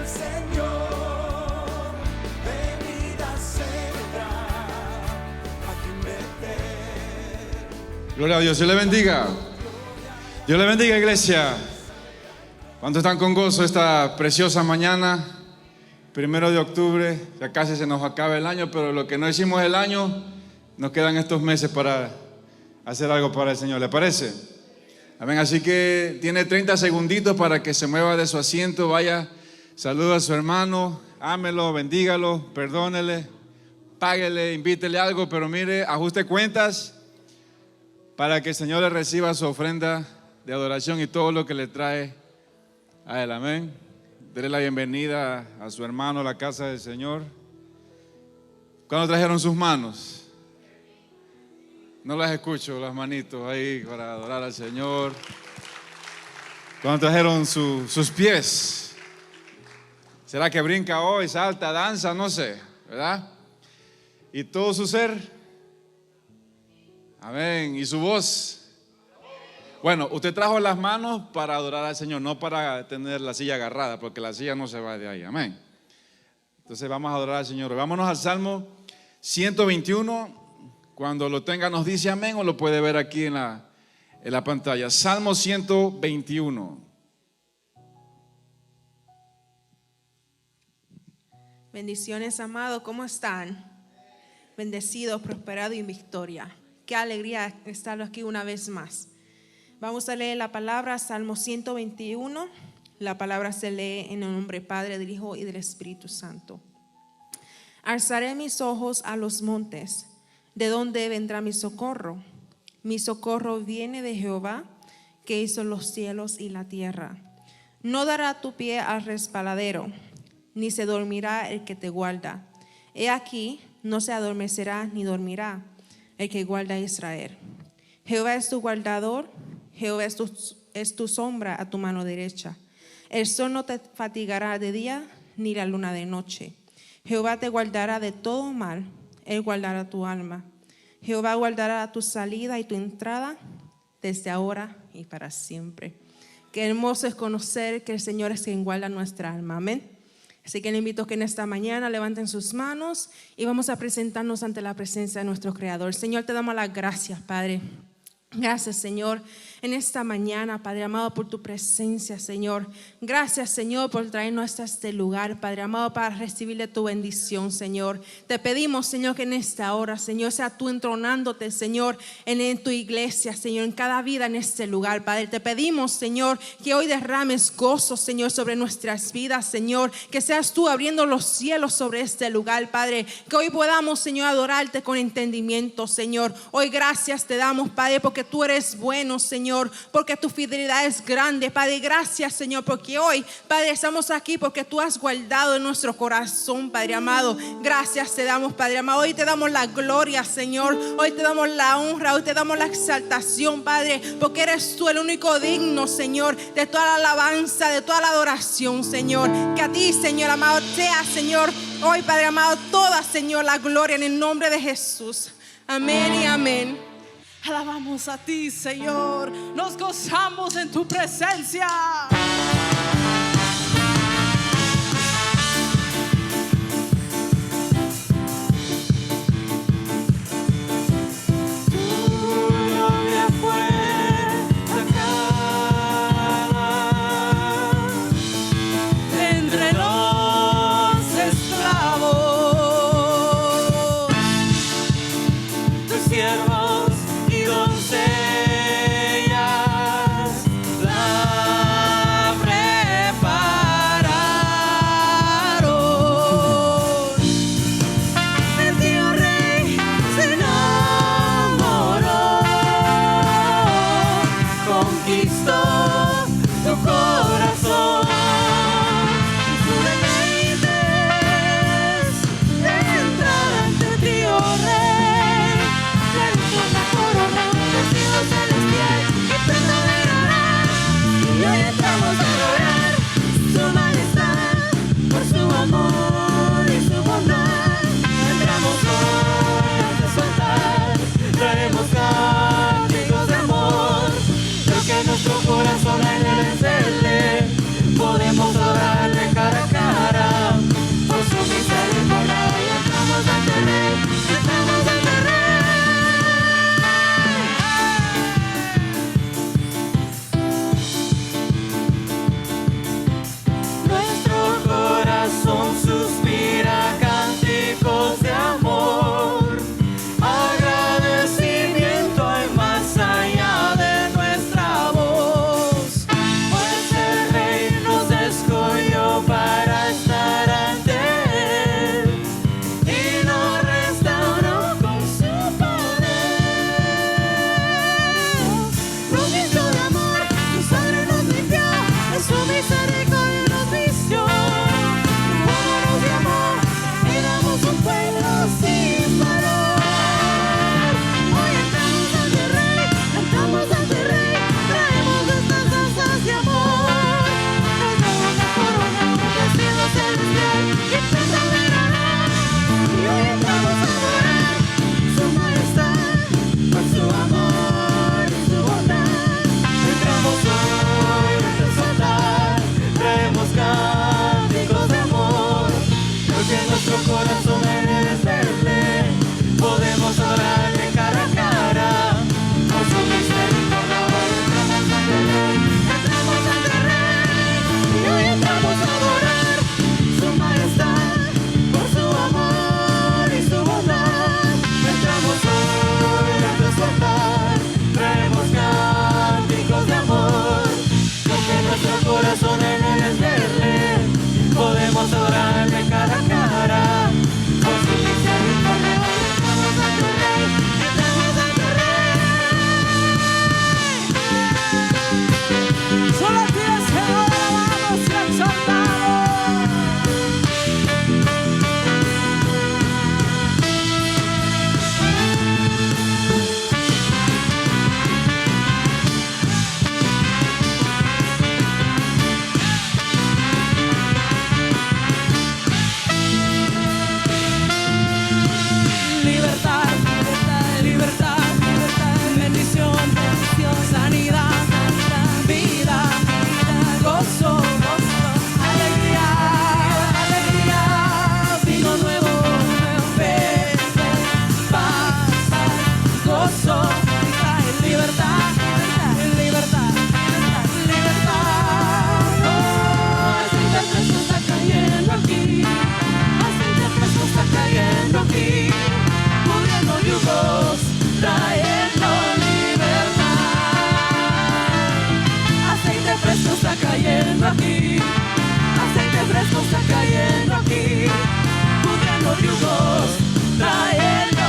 del Señor, venida será a quien meter. Gloria a Dios, Dios le bendiga. Dios le bendiga, iglesia. ¿Cuántos están con gozo esta preciosa mañana? 1 de octubre, ya casi se nos acaba el año, pero lo que no hicimos el año, nos quedan estos meses para hacer algo para el Señor. ¿Le parece? Amén. Así que tiene 30 segunditos para que se mueva de su asiento, vaya, saluda a su hermano, ámelo, bendígalo, perdónele, páguele, invítele algo, pero mire, ajuste cuentas para que el Señor le reciba su ofrenda de adoración y todo lo que le trae a él. Amén. Dele la bienvenida a su hermano a la casa del Señor. ¿Cuándo trajeron sus manos? No las escucho, las manitos ahí para adorar al Señor. ¿Cuándo trajeron sus pies? ¿Será que brinca hoy, salta, danza? No sé, ¿verdad? ¿Y todo su ser? Amén. ¿Y su voz? Bueno, usted trajo las manos para adorar al Señor, no para tener la silla agarrada, porque la silla no se va de ahí. Amén. Entonces vamos a adorar al Señor. Vámonos al Salmo 121. Cuando lo tenga nos dice amén, o lo puede ver aquí en la pantalla. Salmo 121. Bendiciones, amado, ¿cómo están? Bendecidos, prosperados y en victoria. Qué alegría estar aquí una vez más. Vamos a leer la palabra, Salmo 121. La palabra se lee en el nombre del Padre, del Hijo y del Espíritu Santo. Alzaré mis ojos a los montes. ¿De dónde vendrá mi socorro? Mi socorro viene de Jehová, que hizo los cielos y la tierra. No dará tu pie al resbaladero, ni se dormirá el que te guarda. He aquí, no se adormecerá ni dormirá el que guarda a Israel. Jehová es tu guardador, Jehová es tu sombra a tu mano derecha. El sol no te fatigará de día, ni la luna de noche. Jehová te guardará de todo mal, Él guardará tu alma. Jehová guardará tu salida y tu entrada, desde ahora y para siempre. Qué hermoso es conocer que el Señor es quien guarda nuestra alma. Amén. Así que le invito a que en esta mañana levanten sus manos y vamos a presentarnos ante la presencia de nuestro Creador. Señor, te damos las gracias, Padre. Gracias, Señor, en esta mañana, Padre amado, por tu presencia, Señor. Gracias, Señor, por traernos hasta este lugar, Padre amado, para recibirle tu bendición, Señor. Te pedimos, Señor, que en esta hora, Señor, sea tú entronándote, Señor, en tu iglesia, Señor, en cada vida en este lugar, Padre. Te pedimos, Señor, que hoy derrames gozo, Señor, sobre nuestras vidas, Señor. Que seas tú abriendo los cielos sobre este lugar, Padre. Que hoy podamos, Señor, adorarte con entendimiento, Señor. Hoy gracias te damos, Padre, porque tú eres bueno, Señor, porque tu fidelidad es grande, Padre. Gracias, Señor, porque hoy, Padre, estamos aquí porque tú has guardado en nuestro corazón, Padre amado. Gracias te damos, Padre amado. Hoy te damos la gloria, Señor. Hoy te damos la honra, hoy te damos la exaltación, Padre, porque eres tú el único digno, Señor, de toda la alabanza, de toda la adoración, Señor. Que a ti, Señor amado, sea, Señor, hoy, Padre amado, toda, Señor, la gloria en el nombre de Jesús. Amén y amén. Alabamos a ti, Señor. Nos gozamos en tu presencia. Entre los esclavos, tus siervos y doncellas, la vamos a adorarle cara a cara. Por su misericordia entramos a tu rey, entramos a tu rey. Solo a ti, Señor, alabamos y exaltamos. Aquí, aceite fresco está cayendo aquí, pudriendo yugos, trayendo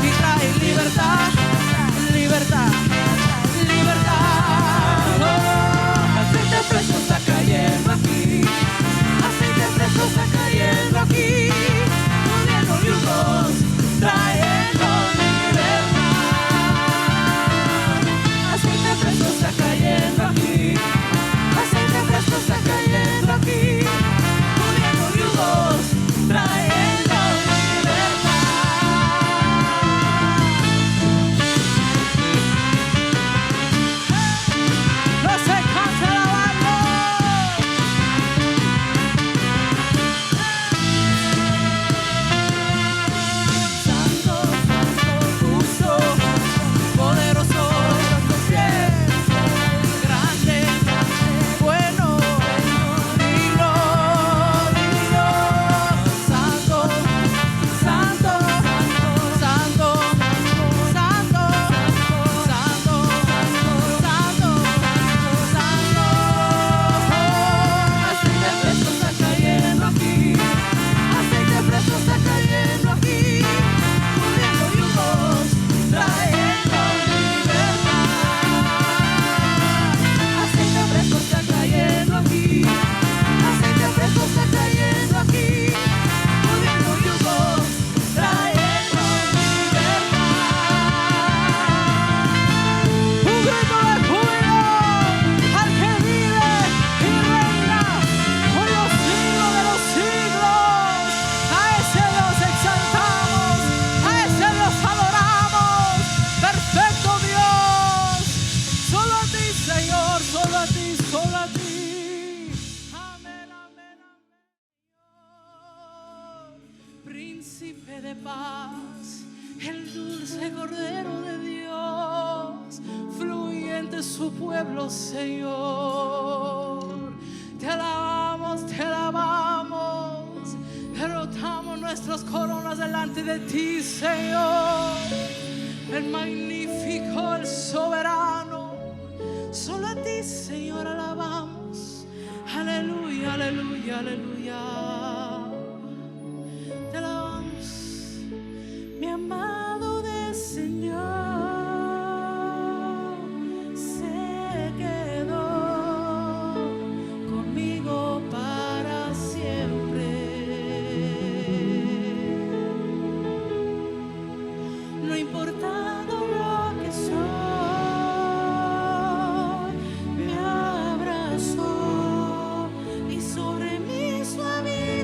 y trae libertad, libertad, libertad. Oh, aceite fresco está cayendo aquí, aceite fresco está cayendo aquí, pudriendo yugos, trayendo libertad. Aceite fresco está cayendo aquí, aceite fresco está cayendo aquí, pudriendo yugos, trayendo Príncipe de paz, el dulce Cordero de Dios, fluyente su pueblo, Señor. Te alabamos, derrotamos nuestras coronas delante de ti, Señor. El magnífico, el soberano, solo a ti, Señor, alabamos. Aleluya, aleluya, aleluya. Te alabamos, mi amado del Señor se quedó conmigo para siempre. No importando lo que soy, me abrazó y sobre mí su amistad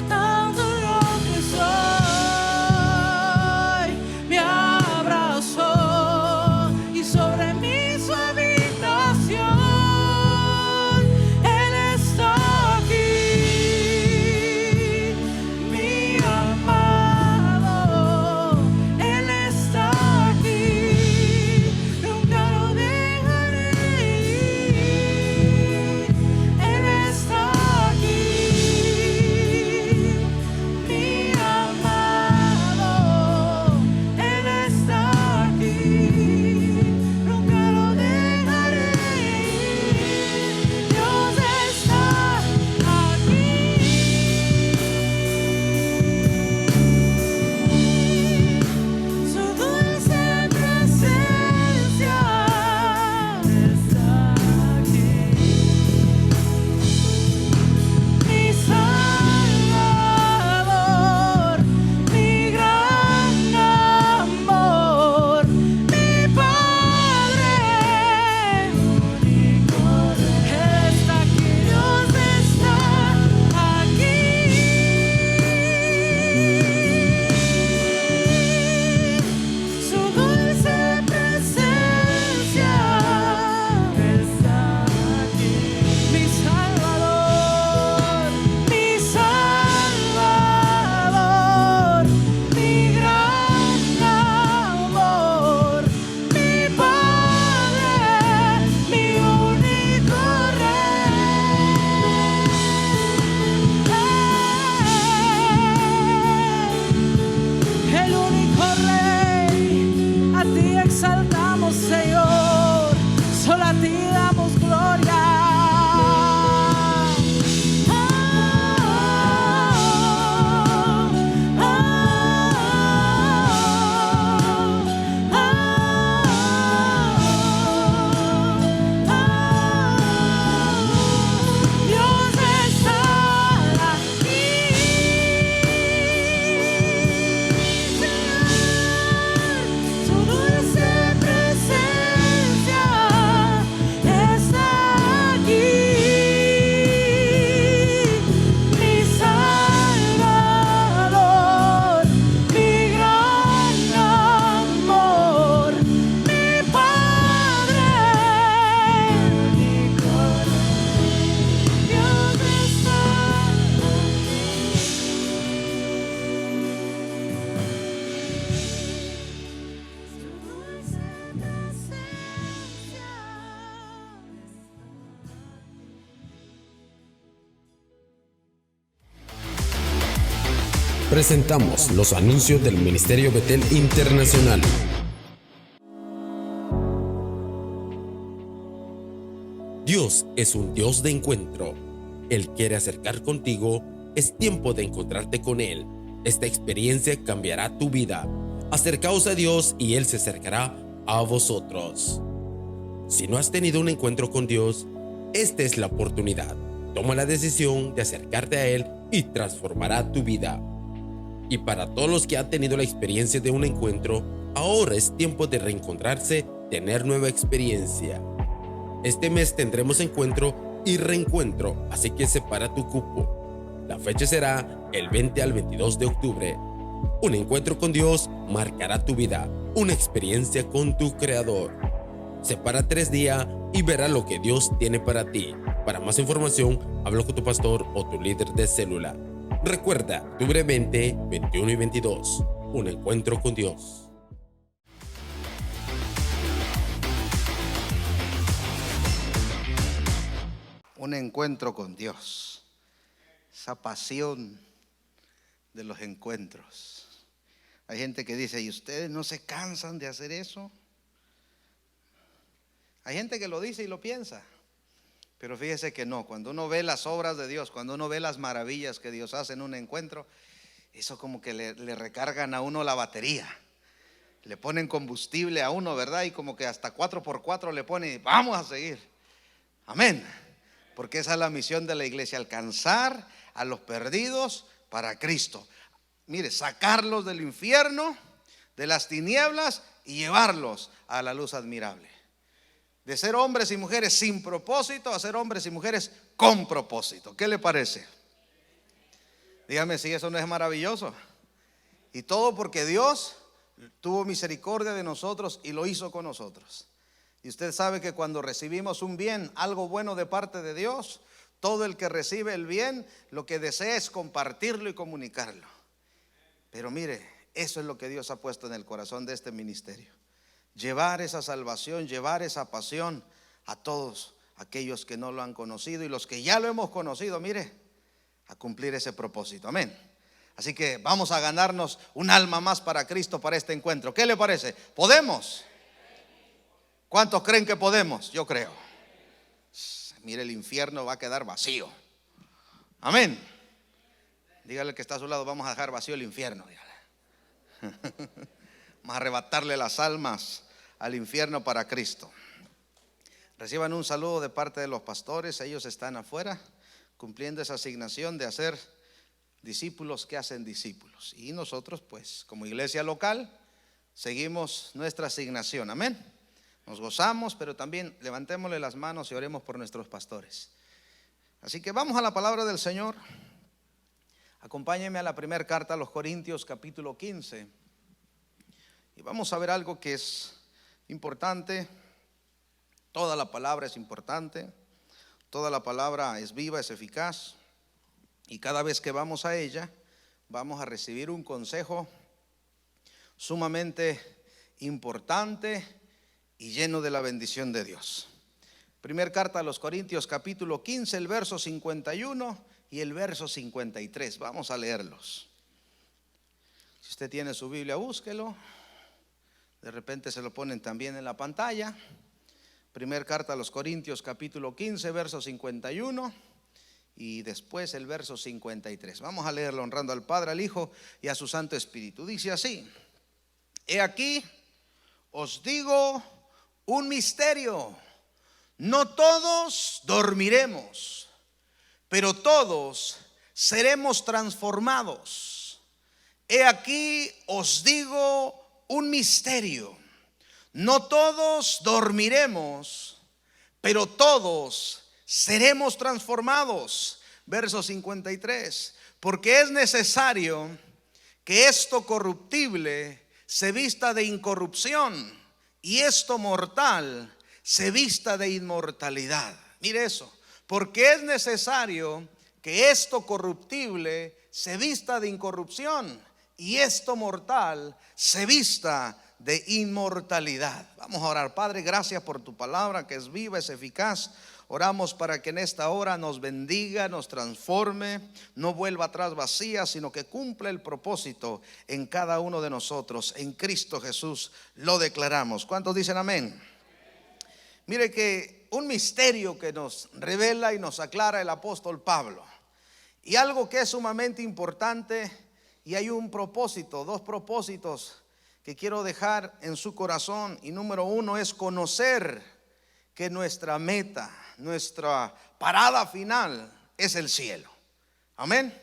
tanto lo que soy, me abrazó y sobre mí su habitación. Él está aquí, mi amado. Él está aquí, nunca lo dejaré ir. Él está aquí, mi amado. Él está aquí, nunca lo dejaré ir. Dios está aquí. Su dulce presencia está aquí. Mi Salvador, mi gran amor, mi Padre único. Él está aquí, Dios está aquí. Su dulce presencia está aquí. Mi Salvador, mi Salvador, mi gran amor, mi Padre, mi único Rey. El único Rey, a ti exaltamos, Señor, solo a ti damos gloria. Dios está aquí, su dulce presencia está aquí. Mi Salvador, mi gran amor, mi Padre único. Dios está aquí. Su dulce presencia. Presentamos los anuncios del Ministerio Betel Internacional. Dios es un Dios de encuentro. Él quiere acercar contigo. Es tiempo de encontrarte con Él. Esta experiencia cambiará tu vida. Acercaos a Dios y Él se acercará a vosotros. Si no has tenido un encuentro con Dios, esta es la oportunidad. Toma la decisión de acercarte a Él y transformará tu vida. Y para todos los que han tenido la experiencia de un encuentro, ahora es tiempo de reencontrarse, tener nueva experiencia. Este mes tendremos encuentro y reencuentro, así que separa tu cupo. La fecha será el 20 al 22 de octubre. Un encuentro con Dios marcará tu vida, una experiencia con tu Creador. Separa 3 días y verás lo que Dios tiene para ti. Para más información, habla con tu pastor o tu líder de célula. Recuerda, octubre 20, 21 y 22, un encuentro con Dios. Un encuentro con Dios, esa pasión de los encuentros. Hay gente que dice, ¿y ustedes no se cansan de hacer eso? Hay gente que lo dice y lo piensa, pero fíjese que no. Cuando uno ve las obras de Dios, cuando uno ve las maravillas que Dios hace en un encuentro, eso como que le recargan a uno la batería, le ponen combustible a uno, ¿verdad? Y como que hasta 4x4 le ponen y vamos a seguir. Amén. Porque esa es la misión de la iglesia, alcanzar a los perdidos para Cristo. Mire, sacarlos del infierno, de las tinieblas y llevarlos a la luz admirable. De ser hombres y mujeres sin propósito a ser hombres y mujeres con propósito. ¿Qué le parece? Dígame si eso no es maravilloso. Y todo porque Dios tuvo misericordia de nosotros y lo hizo con nosotros. Y usted sabe que cuando recibimos un bien, algo bueno de parte de Dios, todo el que recibe el bien, lo que desea es compartirlo y comunicarlo. Pero mire, eso es lo que Dios ha puesto en el corazón de este ministerio. Llevar esa salvación, llevar esa pasión a todos aquellos que no lo han conocido y los que ya lo hemos conocido, mire, a cumplir ese propósito. Amén. Así que vamos a ganarnos un alma más para Cristo para este encuentro. ¿Qué le parece? ¿Podemos? ¿Cuántos creen que podemos? Yo creo. Mire, el infierno va a quedar vacío. Amén. Dígale que está a su lado, vamos a dejar vacío el infierno. Dígale. Vamos a arrebatarle las almas al infierno para Cristo. Reciban un saludo de parte de los pastores. Ellos están afuera cumpliendo esa asignación de hacer discípulos que hacen discípulos. Y nosotros, pues, como iglesia local, seguimos nuestra asignación. Amén. Nos gozamos, pero también levantémosle las manos y oremos por nuestros pastores. Así que vamos a la palabra del Señor. Acompáñenme a la primera carta a los Corintios, capítulo 15. Y vamos a ver algo que es importante. Toda la palabra es importante. Toda la palabra es viva, es eficaz. Y cada vez que vamos a ella, vamos a recibir un consejo sumamente importante y lleno de la bendición de Dios. Primer carta a los Corintios, capítulo 15, el verso 51 y el verso 53. Vamos a leerlos. Si usted tiene su Biblia, búsquelo. De repente se lo ponen también en la pantalla. Primer carta a los Corintios, capítulo 15, verso 51 y después el verso 53. Vamos a leerlo honrando al Padre, al Hijo y a su Santo Espíritu. Dice así: he aquí, os digo un misterio. No todos dormiremos, pero todos seremos transformados. He aquí, os digo un misterio. No todos dormiremos, pero todos seremos transformados. Verso 53. Porque es necesario que esto corruptible se vista de incorrupción y esto mortal se vista de inmortalidad. Mire eso. Porque es necesario que esto corruptible se vista de incorrupción y esto mortal se vista de inmortalidad. Vamos a orar. Padre, gracias por tu palabra que es viva, es eficaz. Oramos para que en esta hora nos bendiga, nos transforme, no vuelva atrás vacía, sino que cumpla el propósito en cada uno de nosotros. En Cristo Jesús lo declaramos. ¿Cuántos dicen amén? Mire que un misterio que nos revela y nos aclara el apóstol Pablo. Y algo que es sumamente importante, y hay un propósito, dos propósitos que quiero dejar en su corazón. Y número uno es conocer que nuestra meta, nuestra parada final es el cielo. Amén.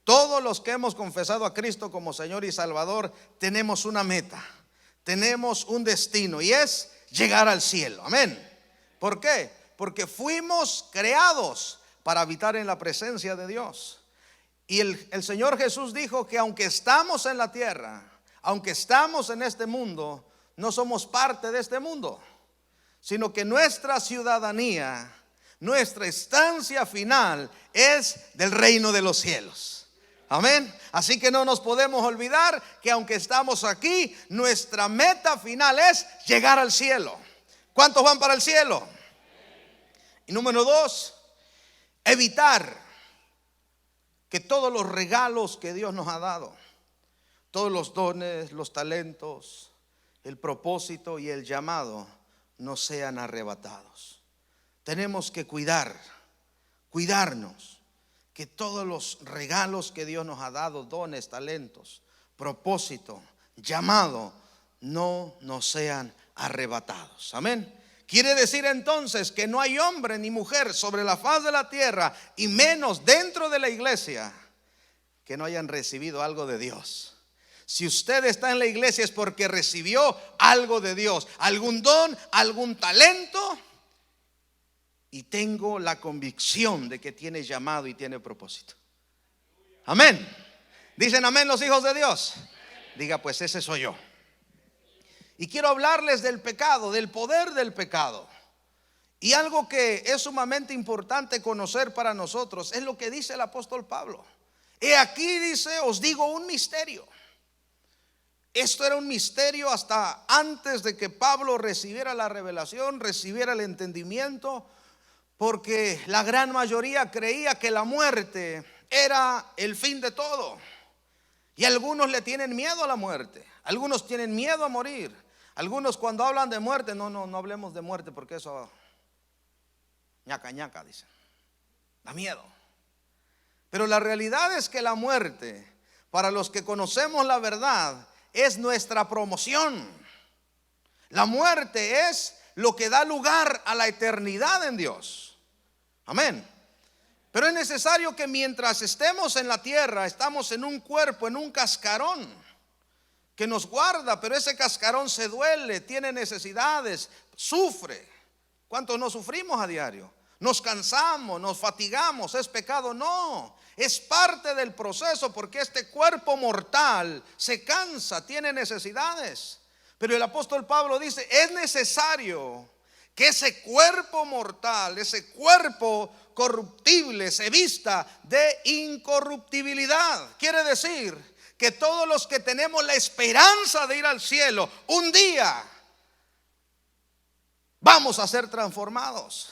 Todos los que hemos confesado a Cristo como Señor y Salvador tenemos una meta, tenemos un destino y es llegar al cielo. Amén. ¿Por qué? Porque fuimos creados para habitar en la presencia de Dios. Y el Señor Jesús dijo que aunque estamos en la tierra, aunque estamos en este mundo, no somos parte de este mundo, sino que nuestra ciudadanía, nuestra estancia final es del reino de los cielos. Amén. Así que no nos podemos olvidar que aunque estamos aquí, nuestra meta final es llegar al cielo. ¿Cuántos van para el cielo? Y número dos, evitar que todos los regalos que Dios nos ha dado, todos los dones, los talentos, el propósito y el llamado no sean arrebatados. Tenemos que cuidarnos, que todos los regalos que Dios nos ha dado, dones, talentos, propósito, llamado, no nos sean arrebatados. Amén. Quiere decir entonces que no hay hombre ni mujer sobre la faz de la tierra, y menos dentro de la iglesia, que no hayan recibido algo de Dios. Si usted está en la iglesia es porque recibió algo de Dios, algún don, algún talento, y tengo la convicción de que tiene llamado y tiene propósito. Amén. Dicen amén los hijos de Dios. Diga, pues ese soy yo. Y quiero hablarles del pecado, del poder del pecado. Y algo que es sumamente importante conocer para nosotros es lo que dice el apóstol Pablo. He aquí, dice, os digo un misterio. Esto era un misterio hasta antes de que Pablo recibiera la revelación, recibiera el entendimiento, porque la gran mayoría creía que la muerte era el fin de todo. Y algunos le tienen miedo a la muerte, algunos tienen miedo a morir. Algunos cuando hablan de muerte, no hablemos de muerte porque eso ñaca ñaca, dicen, da miedo. Pero la realidad es que la muerte, para los que conocemos la verdad, es nuestra promoción. La muerte es lo que da lugar a la eternidad en Dios. Amén. Pero es necesario que mientras estemos en la tierra, estamos en un cuerpo, en un cascarón que nos guarda, pero ese cascarón se duele, tiene necesidades, sufre. ¿Cuántos no sufrimos a diario? Nos cansamos, nos fatigamos. ¿Es pecado? No, es parte del proceso, porque este cuerpo mortal se cansa, tiene necesidades. Pero el apóstol Pablo dice, es necesario que ese cuerpo mortal, ese cuerpo corruptible, se vista de incorruptibilidad. Quiere decir que todos los que tenemos la esperanza de ir al cielo, un día vamos a ser transformados.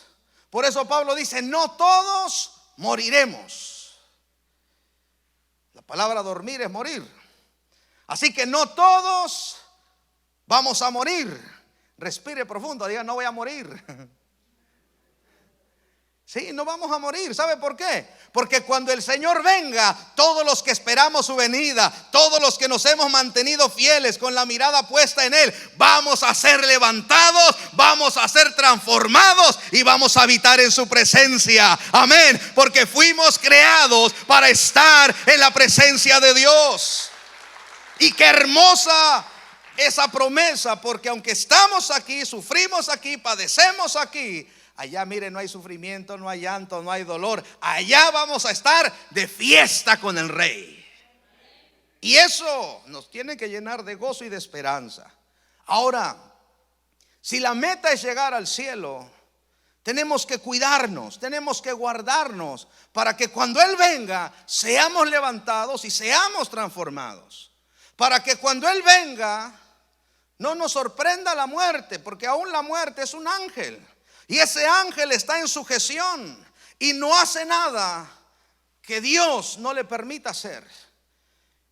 Por eso Pablo dice, no todos moriremos. La palabra dormir es morir. Así que no todos vamos a morir. Respire profundo, diga, no voy a morir. Sí, no vamos a morir. ¿Sabe por qué? Porque cuando el Señor venga, todos los que esperamos su venida, todos los que nos hemos mantenido fieles con la mirada puesta en Él, vamos a ser levantados, vamos a ser transformados y vamos a habitar en su presencia. Amén. Porque fuimos creados para estar en la presencia de Dios. Y qué hermosa esa promesa, porque aunque estamos aquí, sufrimos aquí, padecemos aquí, allá, mire, no hay sufrimiento, no hay llanto, no hay dolor. Allá vamos a estar de fiesta con el Rey. Y eso nos tiene que llenar de gozo y de esperanza. Ahora, si la meta es llegar al cielo, tenemos que cuidarnos, tenemos que guardarnos para que cuando Él venga seamos levantados y seamos transformados. Para que cuando Él venga no nos sorprenda la muerte, porque aún la muerte es un ángel. Y ese ángel está en sujeción y no hace nada que Dios no le permita hacer.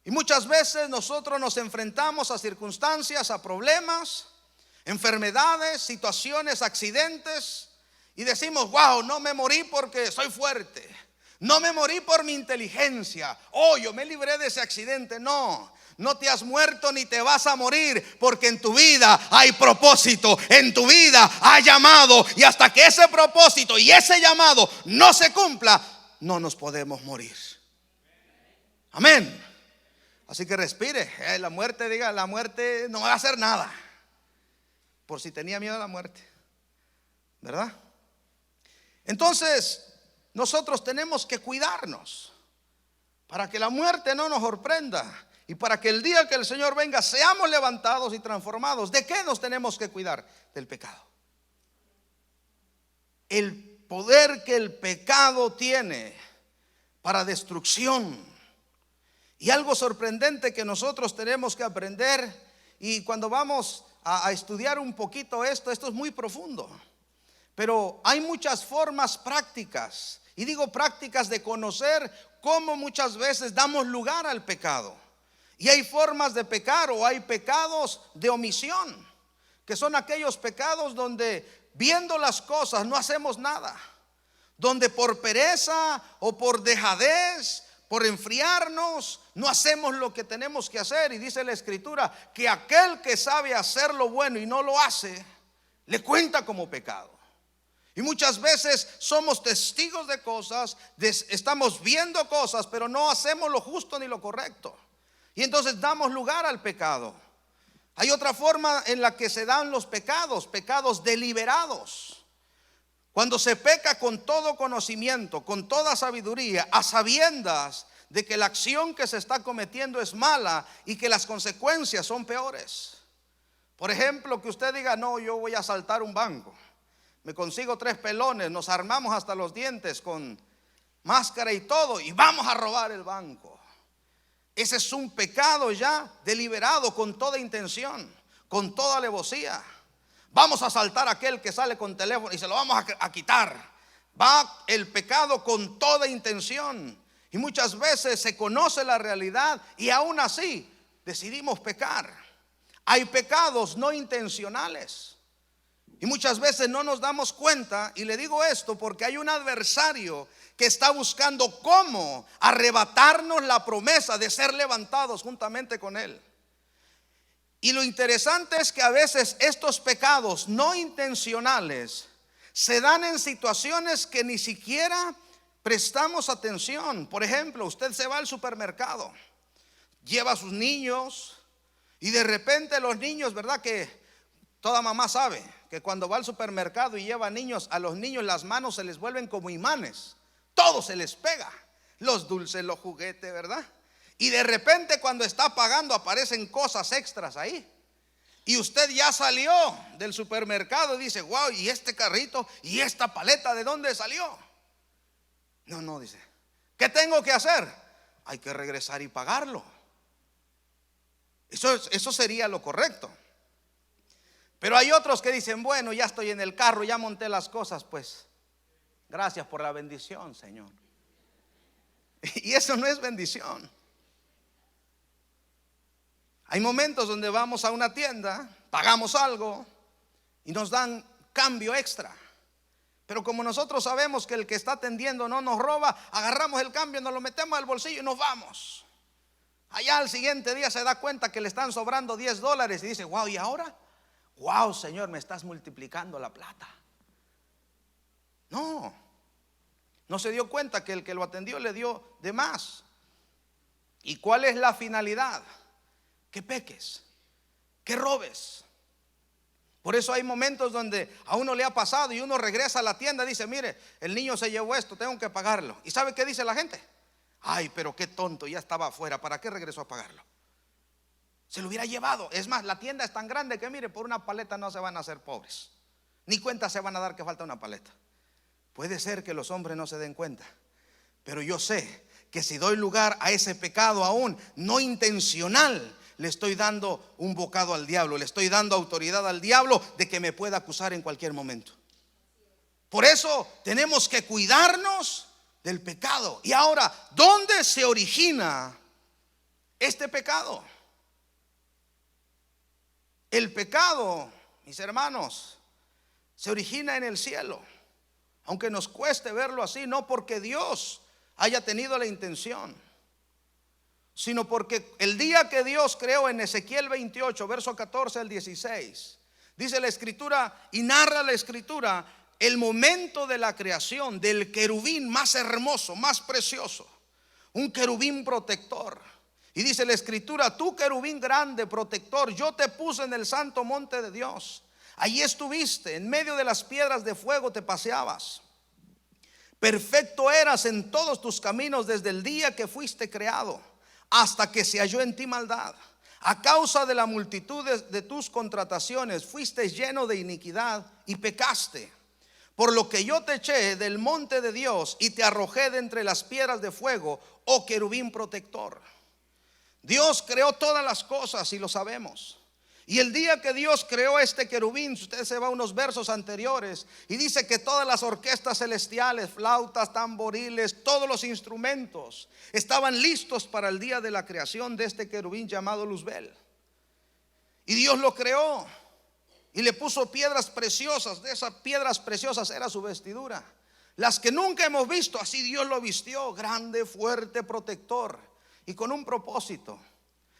Y muchas veces nosotros nos enfrentamos a circunstancias, a problemas, enfermedades, situaciones, accidentes, y decimos, wow, no me morí porque soy fuerte, no me morí por mi inteligencia, oh, yo me libré de ese accidente. No te has muerto ni te vas a morir, porque en tu vida hay propósito, en tu vida hay llamado, y hasta que ese propósito y ese llamado no se cumpla, no nos podemos morir. Amén. Así que respire. La muerte, diga, la muerte no va a hacer nada. Por si tenía miedo a la muerte, ¿verdad? Entonces nosotros tenemos que cuidarnos para que la muerte no nos sorprenda. Y para que el día que el Señor venga seamos levantados y transformados. ¿De qué nos tenemos que cuidar? Del pecado. El poder que el pecado tiene para destrucción. Y algo sorprendente que nosotros tenemos que aprender. Y cuando vamos a estudiar un poquito esto es muy profundo. Pero hay muchas formas prácticas. Y digo prácticas de conocer cómo muchas veces damos lugar al pecado. Y hay formas de pecar, o hay pecados de omisión, que son aquellos pecados donde viendo las cosas no hacemos nada, donde por pereza o por dejadez, por enfriarnos, no hacemos lo que tenemos que hacer. Y dice la Escritura que aquel que sabe hacer lo bueno y no lo hace, le cuenta como pecado. Y muchas veces somos testigos de cosas, estamos viendo cosas, pero no hacemos lo justo ni lo correcto. Y entonces damos lugar al pecado. Hay otra forma en la que se dan los pecados, pecados deliberados. Cuando se peca con todo conocimiento, con toda sabiduría, a sabiendas de que la acción que se está cometiendo es mala y que las consecuencias son peores. Por ejemplo, que usted diga, no, yo voy a asaltar un banco, me consigo 3 pelones, nos armamos hasta los dientes con máscara y todo y vamos a robar el banco. Ese es un pecado ya deliberado, con toda intención, con toda alevosía. Vamos a asaltar a aquel que sale con teléfono y se lo vamos a quitar. Va el pecado con toda intención. Y muchas veces se conoce la realidad y aún así decidimos pecar. Hay pecados no intencionales. Y muchas veces no nos damos cuenta. Y le digo esto porque hay un adversario que está buscando cómo arrebatarnos la promesa de ser levantados juntamente con él. Y lo interesante es que a veces estos pecados no intencionales se dan en situaciones que ni siquiera prestamos atención. Por ejemplo, usted se va al supermercado, lleva a sus niños y de repente los niños, ¿verdad? Que toda mamá sabe que cuando va al supermercado y lleva niños, a los niños las manos se les vuelven como imanes. Todo se les pega, los dulces, los juguetes, ¿verdad? Y de repente cuando está pagando aparecen cosas extras ahí. Y usted ya salió del supermercado y dice, wow, ¿y este carrito y esta paleta de dónde salió? No, dice, ¿qué tengo que hacer? Hay que regresar y pagarlo. Eso sería lo correcto. Pero hay otros que dicen, bueno, ya estoy en el carro, ya monté las cosas, pues gracias por la bendición, Señor. Y eso no es bendición. Hay momentos donde vamos a una tienda, pagamos algo y nos dan cambio extra. Pero como nosotros sabemos que el que está atendiendo no nos roba, agarramos el cambio, nos lo metemos al bolsillo y nos vamos. Allá al siguiente día se da cuenta que le están sobrando $10 y dice, wow, ¿y ahora? Wow, Señor, me estás multiplicando la plata. No se dio cuenta que el que lo atendió le dio de más. ¿Y cuál es la finalidad? Que peques, que robes. Por eso hay momentos donde a uno le ha pasado y uno regresa a la tienda y dice, mire, el niño se llevó esto, tengo que pagarlo. ¿Y sabe qué dice la gente? Ay, pero qué tonto, ya estaba afuera, ¿para qué regresó a pagarlo? Se lo hubiera llevado. Es más, la tienda es tan grande que mire, por una paleta no se van a hacer pobres. Ni cuenta se van a dar que falta una paleta. Puede ser que los hombres no se den cuenta, pero yo sé que si doy lugar a ese pecado aún no intencional, le estoy dando un bocado al diablo, le estoy dando autoridad al diablo de que me pueda acusar en cualquier momento. Por eso tenemos que cuidarnos del pecado. Y ahora, ¿dónde se origina este pecado? El pecado, mis hermanos, se origina en el cielo. Aunque nos cueste verlo así, no porque Dios haya tenido la intención, sino porque el día que Dios creó, en Ezequiel 28, verso 14 al 16, dice la escritura y narra la escritura el momento de la creación del querubín más hermoso, más precioso, un querubín protector. Y dice la escritura, tú querubín grande, protector, yo te puse en el santo monte de Dios. Allí estuviste, en medio de las piedras de fuego te paseabas. Perfecto eras en todos tus caminos desde el día que fuiste creado, hasta que se halló en ti maldad. A causa de la multitud de tus contrataciones fuiste lleno de iniquidad y pecaste. Por lo que yo te eché del monte de Dios y te arrojé de entre las piedras de fuego, oh querubín protector. Dios creó todas las cosas y lo sabemos. Y el día que Dios creó este querubín, si usted se va a unos versos anteriores, y dice que todas las orquestas celestiales, flautas, tamboriles, todos los instrumentos estaban listos para el día de la creación de este querubín llamado Luzbel. Y Dios lo creó y le puso piedras preciosas. De esas piedras preciosas era su vestidura. Las que nunca hemos visto, así Dios lo vistió, grande, fuerte, protector, y con un propósito: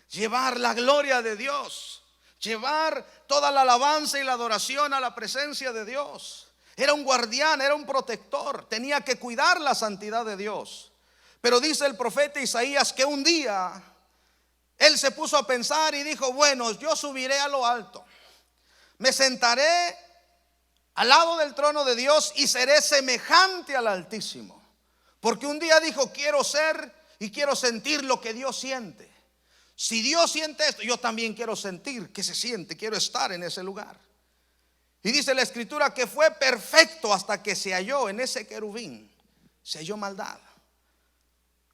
llevar la gloria de Dios, llevar toda la alabanza y la adoración a la presencia de Dios. Era un guardián, era un protector, tenía que cuidar la santidad de Dios. Pero dice el profeta Isaías que un día él se puso a pensar y dijo: bueno, yo subiré a lo alto, me sentaré al lado del trono de Dios y seré semejante al Altísimo. Porque un día dijo: quiero ser y quiero sentir lo que Dios siente. Si Dios siente esto, yo también quiero sentir que se siente, quiero estar en ese lugar. Y dice la escritura que fue perfecto hasta que se halló en ese querubín, se halló maldad.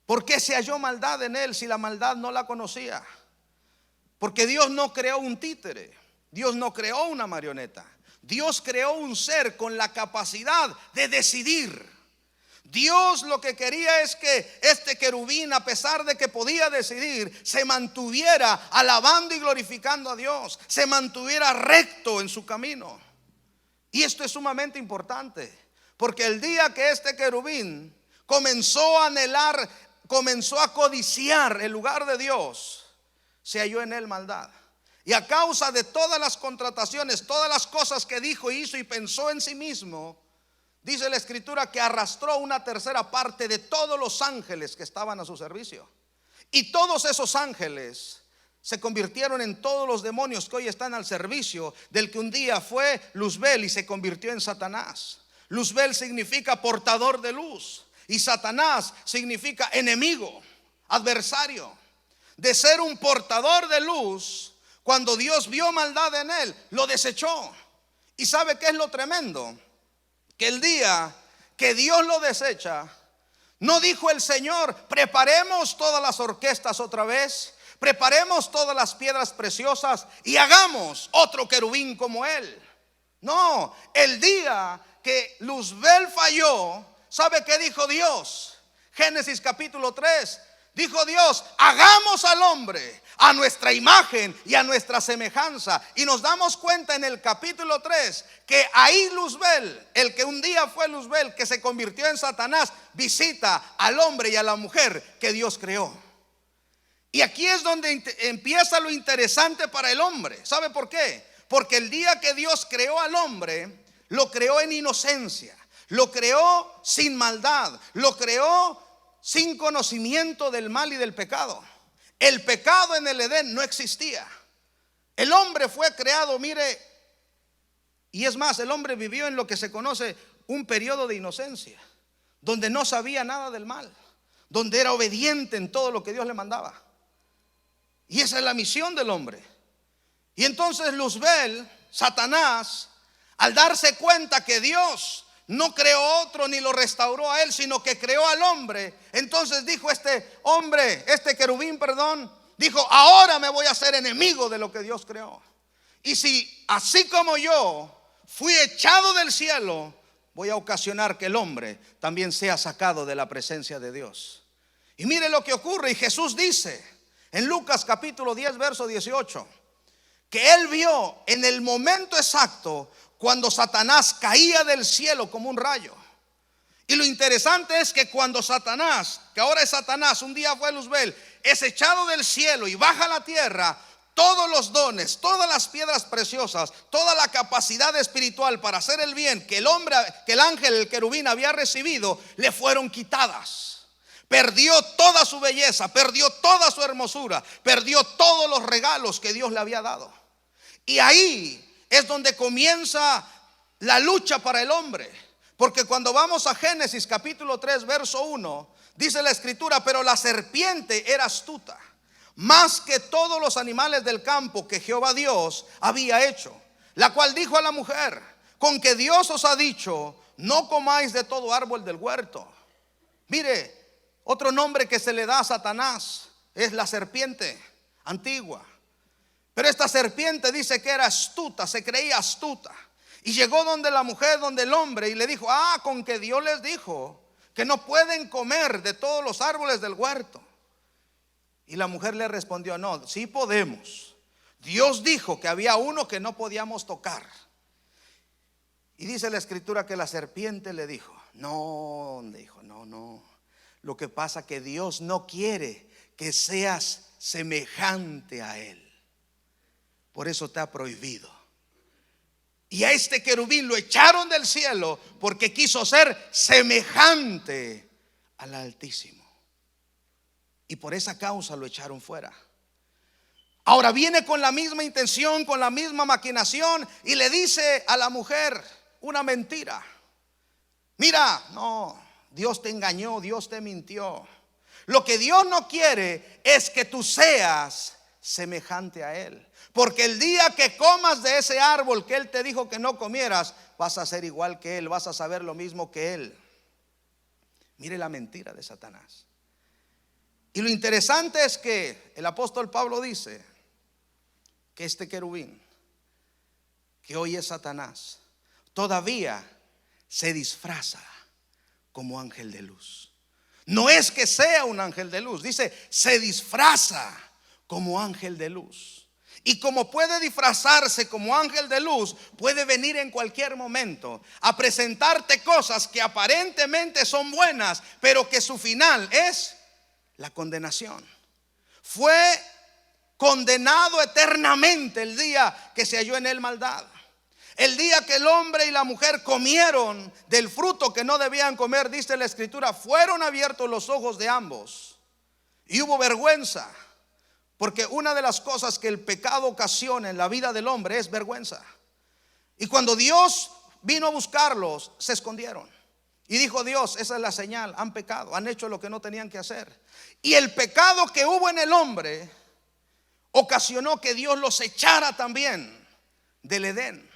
¿Por qué se halló maldad en él si la maldad no la conocía? Porque Dios no creó un títere, Dios no creó una marioneta. Dios creó un ser con la capacidad de decidir. Dios lo que quería es que este querubín, a pesar de que podía decidir, se mantuviera alabando y glorificando a Dios, se mantuviera recto en su camino. Y esto es sumamente importante, porque el día que este querubín comenzó a anhelar, comenzó a codiciar el lugar de Dios, se halló en él maldad. Y a causa de todas las contrataciones, todas las cosas que dijo, hizo y pensó en sí mismo, dice la escritura que arrastró una tercera parte de todos los ángeles que estaban a su servicio. Y todos esos ángeles se convirtieron en todos los demonios que hoy están al servicio del que un día fue Luzbel y se convirtió en Satanás. Luzbel significa portador de luz y Satanás significa enemigo, adversario. De ser un portador de luz, cuando Dios vio maldad en él, lo desechó. ¿Y sabe qué es lo tremendo? Que el día que Dios lo desecha, no dijo el Señor: preparemos todas las orquestas otra vez, preparemos todas las piedras preciosas y hagamos otro querubín como él. No, el día que Luzbel falló, ¿sabe qué dijo Dios? Génesis capítulo 3. Dijo Dios: hagamos al hombre a nuestra imagen y a nuestra semejanza. Y nos damos cuenta en el capítulo 3 que ahí Luzbel, el que un día fue Luzbel, que se convirtió en Satanás, visita al hombre y a la mujer que Dios creó. Y aquí es donde empieza lo interesante para el hombre. ¿Sabe por qué? Porque el día que Dios creó al hombre, lo creó en inocencia, lo creó sin maldad, lo creó sin conocimiento del mal y del pecado. El pecado en el Edén no existía. El hombre fue creado, mire, y es más, el hombre vivió en lo que se conoce un periodo de inocencia, donde no sabía nada del mal, donde era obediente en todo lo que Dios le mandaba. Y esa es la misión del hombre. Y entonces Luzbel, Satanás, al darse cuenta que Dios no creó otro ni lo restauró a él, sino que creó al hombre, entonces dijo este hombre, este querubín, dijo: ahora me voy a hacer enemigo de lo que Dios creó. Y si así como yo fui echado del cielo, voy a ocasionar que el hombre también sea sacado de la presencia de Dios. Y mire lo que ocurre. Y Jesús dice en Lucas capítulo 10 verso 18 que él vio en el momento exacto cuando Satanás caía del cielo como un rayo. Y lo interesante es que cuando Satanás, que ahora es Satanás, un día fue Luzbel, es echado del cielo y baja a la tierra, todos los dones, todas las piedras preciosas, toda la capacidad espiritual para hacer el bien que el hombre, que el ángel, el querubín había recibido, le fueron quitadas. Perdió toda su belleza, perdió toda su hermosura, perdió todos los regalos que Dios le había dado. Y ahí es donde comienza la lucha para el hombre. Porque cuando vamos a Génesis capítulo 3 verso 1, dice la escritura: pero la serpiente era astuta, más que todos los animales del campo que Jehová Dios había hecho, la cual dijo a la mujer: con que Dios os ha dicho, no comáis de todo árbol del huerto. Mire, otro nombre que se le da a Satanás es la serpiente antigua. Pero esta serpiente dice que era astuta, se creía astuta. Y llegó donde la mujer, donde el hombre, y le dijo: con que Dios les dijo que no pueden comer de todos los árboles del huerto. Y la mujer le respondió: no, sí podemos. Dios dijo que había uno que no podíamos tocar. Y dice la escritura que la serpiente le dijo: no. Lo que pasa que Dios no quiere que seas semejante a Él. Por eso te ha prohibido. Y a este querubín lo echaron del cielo porque quiso ser semejante al Altísimo. Y por esa causa lo echaron fuera. Ahora viene con la misma intención, con la misma maquinación, y le dice a la mujer una mentira. Mira, no, Dios te engañó, Dios te mintió. Lo que Dios no quiere es que tú seas semejante a Él. Porque el día que comas de ese árbol que Él te dijo que no comieras, vas a ser igual que Él, vas a saber lo mismo que Él. Mire la mentira de Satanás. Y lo interesante es que el apóstol Pablo dice que este querubín, que hoy es Satanás, todavía se disfraza como ángel de luz. No es que sea un ángel de luz, dice se disfraza como ángel de luz. Y como puede disfrazarse como ángel de luz, puede venir en cualquier momento a presentarte cosas que aparentemente son buenas, pero que su final es la condenación. Fue condenado eternamente el día que se halló en él maldad. El día que el hombre y la mujer comieron del fruto que no debían comer, dice la escritura, fueron abiertos los ojos de ambos y hubo vergüenza. Porque una de las cosas que el pecado ocasiona en la vida del hombre es vergüenza. Y cuando Dios vino a buscarlos, se escondieron. Y dijo Dios, esa es la señal, han pecado, han hecho lo que no tenían que hacer. Y el pecado que hubo en el hombre ocasionó que Dios los echara también del Edén.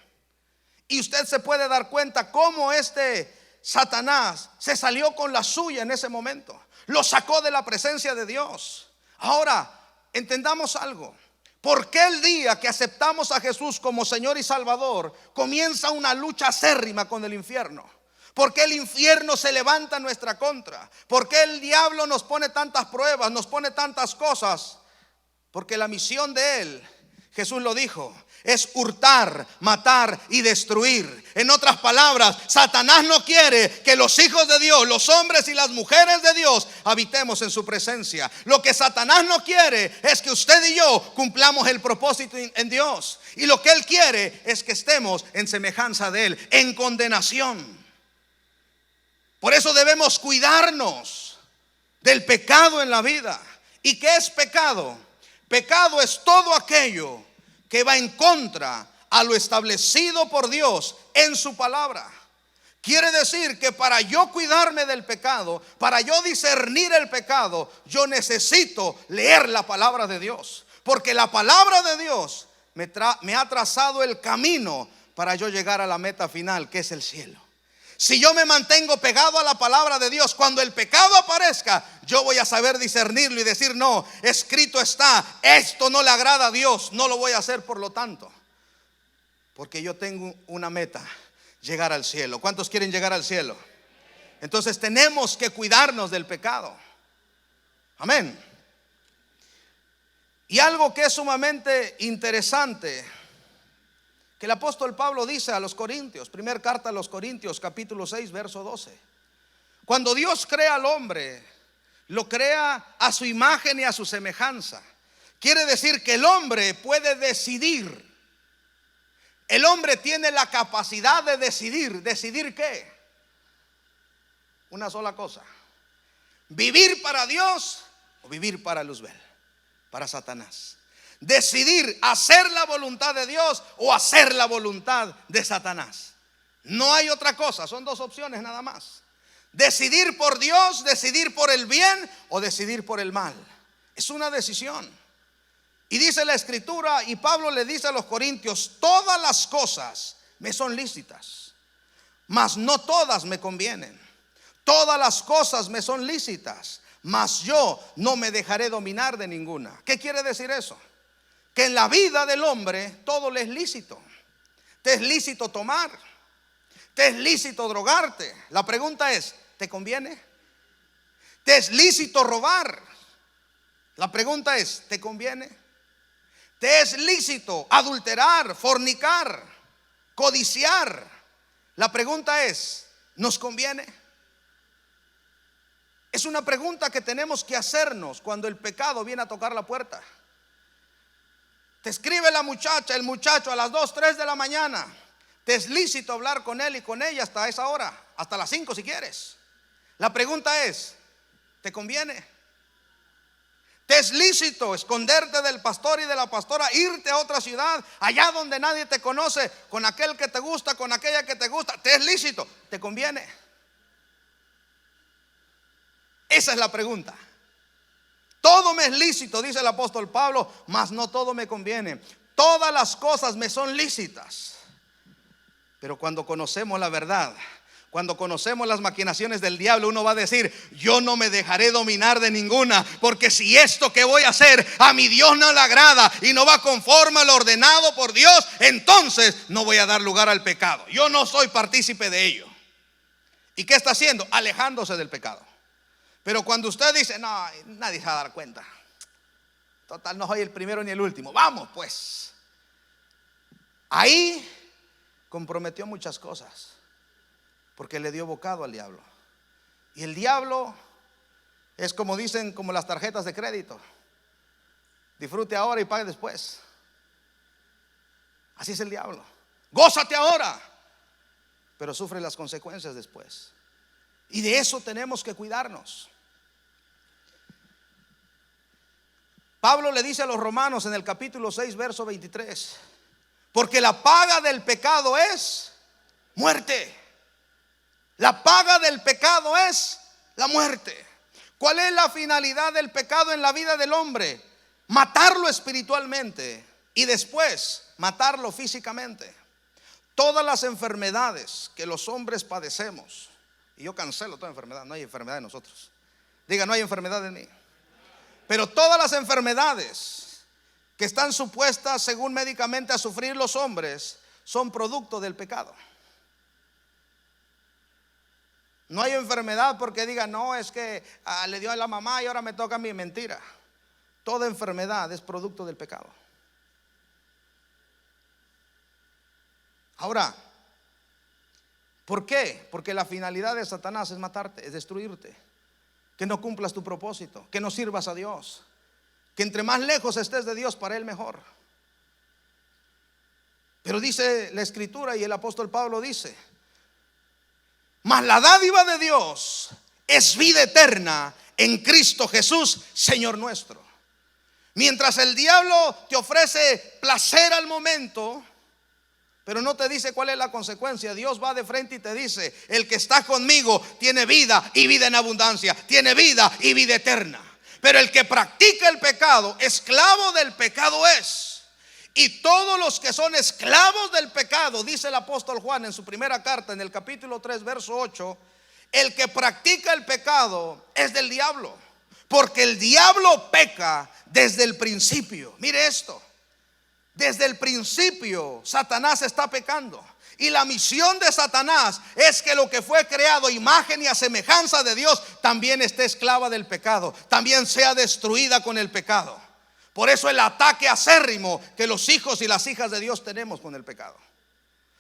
Y usted se puede dar cuenta cómo este Satanás se salió con la suya en ese momento. Lo sacó de la presencia de Dios. Ahora, entendamos algo. ¿Por qué el día que aceptamos a Jesús como Señor y Salvador comienza una lucha acérrima con el infierno? ¿Por qué el infierno se levanta en nuestra contra? ¿Por qué el diablo nos pone tantas pruebas, nos pone tantas cosas? Porque la misión de él, Jesús lo dijo, es hurtar, matar y destruir. En otras palabras, Satanás no quiere que los hijos de Dios, los hombres y las mujeres de Dios, habitemos en su presencia. Lo que Satanás no quiere es que usted y yo cumplamos el propósito en Dios. Y lo que él quiere es que estemos en semejanza de él, en condenación. Por eso debemos cuidarnos del pecado en la vida. ¿Y qué es pecado? Pecado es todo aquello que va en contra a lo establecido por Dios en su palabra. Quiere decir que para yo cuidarme del pecado, para yo discernir el pecado, yo necesito leer la palabra de Dios. Porque la palabra de Dios me ha trazado el camino para yo llegar a la meta final, que es el cielo. Si yo me mantengo pegado a la palabra de Dios, cuando el pecado aparezca, yo voy a saber discernirlo y decir, no, escrito está, esto no le agrada a Dios, no lo voy a hacer por lo tanto. Porque yo tengo una meta, llegar al cielo. ¿Cuántos quieren llegar al cielo? Entonces tenemos que cuidarnos del pecado. Amén. Y algo que es sumamente interesante, que el apóstol Pablo dice a los Corintios, primera carta a los Corintios, capítulo 6, verso 12. Cuando Dios crea al hombre, lo crea a su imagen y a su semejanza. Quiere decir que el hombre puede decidir. El hombre tiene la capacidad de decidir. ¿Decidir qué? Una sola cosa: vivir para Dios o vivir para Luzbel, para Satanás. Decidir hacer la voluntad de Dios o hacer la voluntad de Satanás. No hay otra cosa, son dos opciones nada más. Decidir por Dios, decidir por el bien o decidir por el mal. Es una decisión. Y dice la escritura, y Pablo le dice a los corintios, todas las cosas me son lícitas, mas no todas me convienen. Todas las cosas me son lícitas, mas yo no me dejaré dominar de ninguna. ¿Qué quiere decir eso? Que en la vida del hombre todo le es lícito. Te es lícito tomar, te es lícito drogarte. La pregunta es, ¿te conviene? Te es lícito robar. La pregunta es, ¿te conviene? Te es lícito adulterar, fornicar, codiciar. La pregunta es, ¿nos conviene? Es una pregunta que tenemos que hacernos cuando el pecado viene a tocar la puerta. Te escribe la muchacha, el muchacho a las 2, 3 de la mañana. Te es lícito hablar con él y con ella hasta esa hora, hasta las 5 si quieres. La pregunta es, ¿te conviene? Te es lícito esconderte del pastor y de la pastora, irte a otra ciudad, allá donde nadie te conoce, con aquel que te gusta, con aquella que te gusta. Te es lícito, ¿te conviene? Esa es la pregunta. Todo me es lícito, dice el apóstol Pablo, mas no todo me conviene. Todas las cosas me son lícitas. Pero cuando conocemos la verdad, cuando conocemos las maquinaciones del diablo, uno va a decir: yo no me dejaré dominar de ninguna, porque si esto que voy a hacer a mi Dios no le agrada y no va conforme a lo ordenado por Dios, entonces no voy a dar lugar al pecado. Yo no soy partícipe de ello. ¿Y qué está haciendo? Alejándose del pecado. Pero cuando usted dice: no, nadie se va a dar cuenta, total, no soy el primero ni el último, vamos pues, ahí comprometió muchas cosas, porque le dio bocado al diablo. Y el diablo es, como dicen, como las tarjetas de crédito: disfrute ahora y pague después. Así es el diablo. Gózate ahora, pero sufre las consecuencias después. Y de eso tenemos que cuidarnos. Pablo le dice a los romanos en el capítulo 6, verso 23: porque la paga del pecado es muerte. La paga del pecado es la muerte. ¿Cuál es la finalidad del pecado en la vida del hombre? Matarlo espiritualmente y después matarlo físicamente. Todas las enfermedades que los hombres padecemos, y yo cancelo toda enfermedad, no hay enfermedad en nosotros. Diga: no hay enfermedad en mí. Pero todas las enfermedades que están supuestas, según médicamente, a sufrir los hombres, son producto del pecado. No hay enfermedad porque diga: no, es que le dio a la mamá y ahora me toca a mí. Mentira. Toda enfermedad es producto del pecado. Ahora, ¿por qué? Porque la finalidad de Satanás es matarte, es destruirte, que no cumplas tu propósito, que no sirvas a Dios, que entre más lejos estés de Dios, para él mejor. Pero dice la escritura, y el apóstol Pablo dice: mas la dádiva de Dios es vida eterna en Cristo Jesús, Señor nuestro. Mientras el diablo te ofrece placer al momento, pero no te dice cuál es la consecuencia, Dios va de frente y te dice: el que está conmigo tiene vida y vida en abundancia, tiene vida y vida eterna. Pero el que practica el pecado, esclavo del pecado es. Y todos los que son esclavos del pecado, dice el apóstol Juan en su primera carta, en el capítulo 3, verso 8: el que practica el pecado es del diablo, porque el diablo peca desde el principio. Mire esto: desde el principio Satanás está pecando. Y la misión de Satanás es que lo que fue creado a imagen y a semejanza de Dios también esté esclava del pecado, también sea destruida con el pecado. Por eso el ataque acérrimo que los hijos y las hijas de Dios tenemos con el pecado.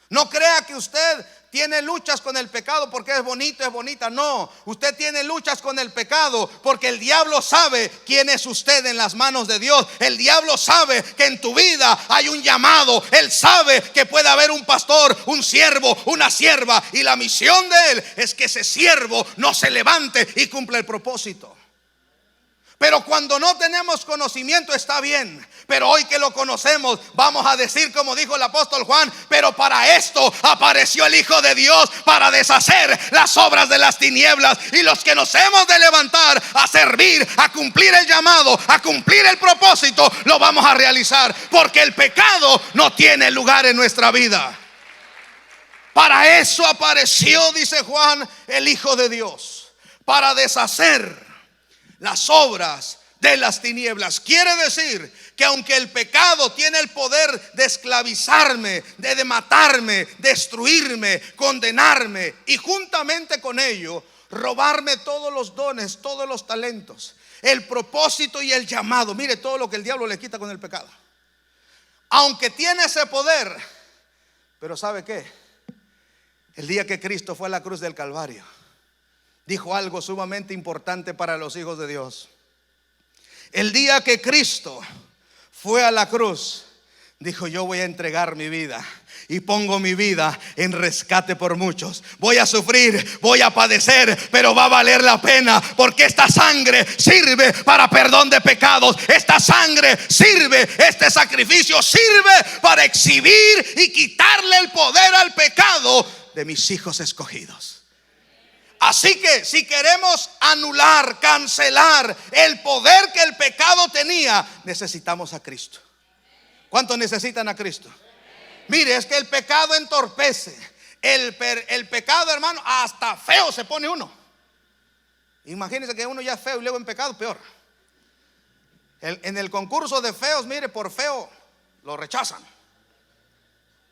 No crea que usted tiene luchas con el pecado porque es bonito, es bonita. No, usted tiene luchas con el pecado porque el diablo sabe quién es usted en las manos de Dios. El diablo sabe que en tu vida hay un llamado. Él sabe que puede haber un pastor, un siervo, una sierva, y la misión de él es que ese siervo no se levante y cumpla el propósito. Pero cuando no tenemos conocimiento está bien, pero hoy que lo conocemos vamos a decir como dijo el apóstol Juan: pero para esto apareció el Hijo de Dios, para deshacer las obras de las tinieblas. Y los que nos hemos de levantar a servir, a cumplir el llamado, a cumplir el propósito, lo vamos a realizar, porque el pecado no tiene lugar en nuestra vida. Para eso apareció, dice Juan, el Hijo de Dios, para deshacer las obras de las tinieblas. Quiere decir que aunque el pecado tiene el poder de esclavizarme, de matarme, destruirme, condenarme, y juntamente con ello robarme todos los dones, todos los talentos, el propósito y el llamado. Mire todo lo que el diablo le quita con el pecado. Aunque tiene ese poder, pero ¿sabe qué? El día que Cristo fue a la cruz del Calvario, dijo algo sumamente importante para los hijos de Dios. El día que Cristo fue a la cruz, dijo: yo voy a entregar mi vida y pongo mi vida en rescate por muchos. Voy a sufrir, voy a padecer, pero va a valer la pena, porque esta sangre sirve para perdón de pecados. Esta sangre sirve, este sacrificio sirve para exhibir y quitarle el poder al pecado de mis hijos escogidos. Así que si queremos anular, cancelar el poder que el pecado tenía, necesitamos a Cristo. ¿Cuántos necesitan a Cristo? Mire, es que el pecado entorpece. El pecado, hermano, hasta feo se pone uno. Imagínense que uno ya es feo y luego en pecado, peor. En el concurso de feos, mire, por feo lo rechazan.